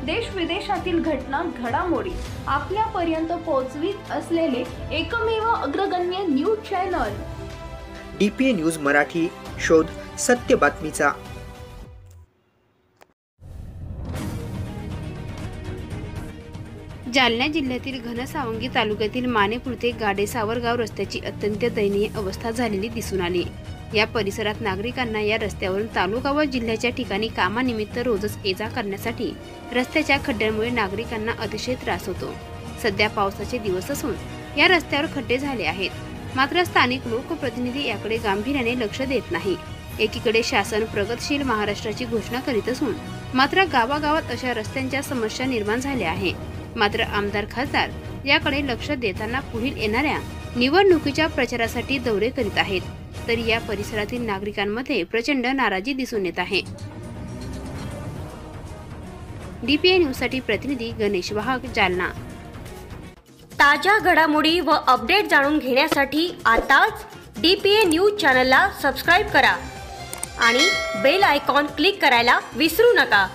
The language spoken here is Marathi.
देश विदेशातील घटना घडामोडी आपल्यापर्यंत पोहोचवित असलेले एकमेव अग्रगण्य news channel DPA news Marathi. शोध सत्य बातमीचा. जालना जिल्ह्यातील घनसावंगी तालुक्यातील मानेपूर ते गाडे सावरगाव रस्त्याची अत्यंत दयनीय अवस्था झालेली दिसून आली. या परिसरात नागरिकांना या रस्त्यावरून तालुका व जिल्ह्याच्या ठिकाणी कामानिमित्त रोजच ये-जा करण्यासाठी रस्त्याच्या खड्ड्यांमुळे नागरिकांना अतिशय त्रास होतो. सध्या पावसाचे दिवस असून या रस्त्यावर खड्डे झाले आहेत. मात्र स्थानिक लोकप्रतिनिधी याकडे गांभीर्याने लक्ष देत नाही. एकीकडे शासन प्रगतशील महाराष्ट्राची घोषणा करीत असून मात्र गावागावात अशा रस्त्यांच्या समस्या निर्माण झाल्या आहे. मात्र आमदार खासदार याकडे लक्ष देताना पुढील येणाऱ्या निवडणुकीच्या प्रचारासाठी दौरे करीत आहेत. तरी या परिसरातील नागरिकांमध्ये प्रचंड नाराजी दिसून येत आहे. DPA न्यूजसाठी प्रतिनिधी गणेश वाहक, जालना. ताज्या घडामोडी व अपडेट जाणून घेण्यासाठी आताच DPA न्यूज चॅनलला सबस्क्राईब करा आणि बेल आयकॉन क्लिक करायला विसरू नका.